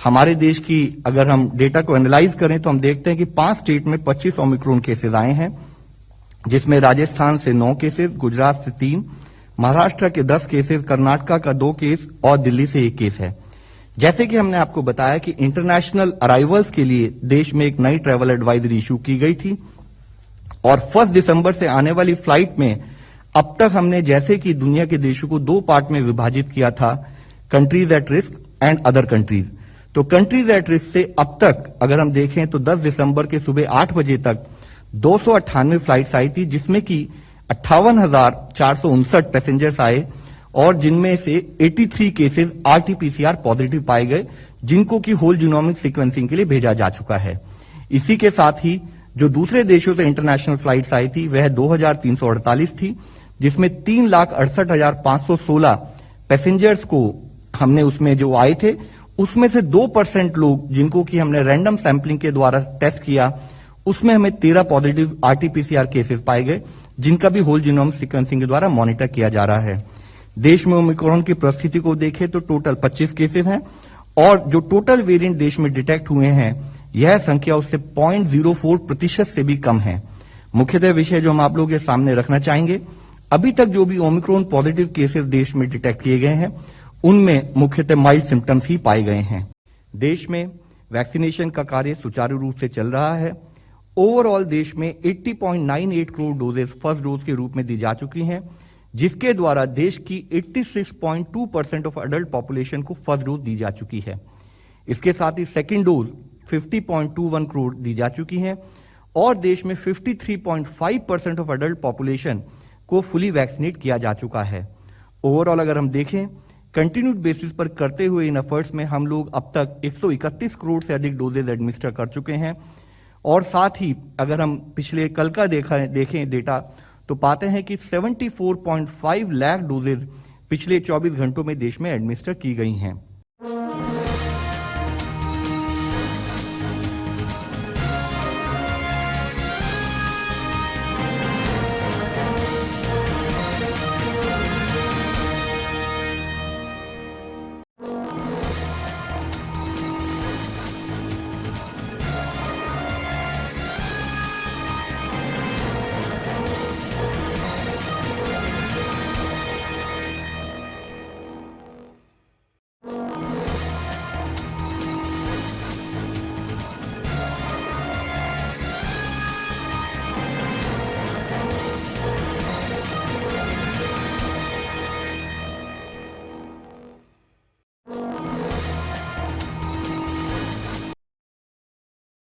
हमारे देश की अगर हम डेटा को एनालाइज करें तो हम देखते हैं कि 5 स्टेट में 25 ओमिक्रॉन केसेस आए हैं, जिसमें राजस्थान से 9 केसेस, गुजरात से 3, महाराष्ट्र के 10 केसेस, कर्नाटका का 2 केस और दिल्ली से 1 केस है। जैसे कि हमने आपको बताया कि इंटरनेशनल अराइवल्स के लिए देश में एक नई ट्रैवल एडवाइजरी इशू की गई थी और 1 दिसंबर से आने वाली फ्लाइट में अब तक हमने जैसे कि दुनिया के देशों को 2 पार्ट में विभाजित किया था, countries at risk and other countries. तो कंट्रीज एट रिस्क से अब तक अगर हम देखें तो 10 दिसंबर के सुबह 8 बजे तक 298 फ्लाइट्स आई थी, जिसमें कि 58,459 पैसेंजर्स आए और जिनमें से 83 केसेस आरटीपीसीआर पॉजिटिव पाए गए, जिनको की होल जीनोमिक सीक्वेंसिंग के लिए भेजा जा चुका है। इसी के साथ ही जो दूसरे देशों से इंटरनेशनल फ्लाइट्स आई थी वह 2348 थी, जिसमें 3,68,516 पैसेंजर्स को हमने उसमें जो आए थे उसमें से 2% लोग जिनको कि हमने रैंडम सैंपलिंग के द्वारा टेस्ट किया, उसमें हमें 13 पॉजिटिव आरटीपीसीआर केसेस पाए गए, जिनका भी होल जीनोम सीक्वेंसिंग के द्वारा मॉनिटर किया जा रहा है। देश में ओमिक्रॉन की परिस्थिति को देखें तो टोटल 25 केसेस हैं और जो टोटल वेरिएंट देश में डिटेक्ट हुए हैं यह संख्या उससे 0.04% से भी कम है। मुख्यतः विषय जो हम आप लोगों के सामने रखना चाहेंगे, अभी तक जो भी ओमिक्रॉन पॉजिटिव केसेस देश में डिटेक्ट किए गए हैं उनमें मुख्यतः माइल्ड सिम्टम्स ही पाए गए हैं। देश में वैक्सीनेशन का कार्य सुचारू रूप से चल रहा है। ओवरऑल देश में 80.98 करोड़ डोजेस फर्स्ट डोज के रूप में दी जा चुकी हैं, जिसके द्वारा देश की 86.2% ऑफ अडल्ट पॉपुलेशन को फर्स्ट डोज दी जा चुकी है। इसके साथ ही सेकेंड डोज 50.21 करोड़ दी जा चुकी है और देश में 53.5% ऑफ अडल्ट पॉपुलेशन को फुली वैक्सीनेट किया जा चुका है। ओवरऑल अगर हम देखें कंटिन्यूड बेसिस पर करते हुए इन एफर्ट्स में हम लोग अब तक 131 करोड़ से अधिक डोजेज एडमिनिस्टर कर चुके हैं और साथ ही अगर हम पिछले कल का देखें डेटा तो पाते हैं कि 74.5 लाख डोजेज पिछले 24 घंटों में देश में एडमिनिस्टर की गई हैं।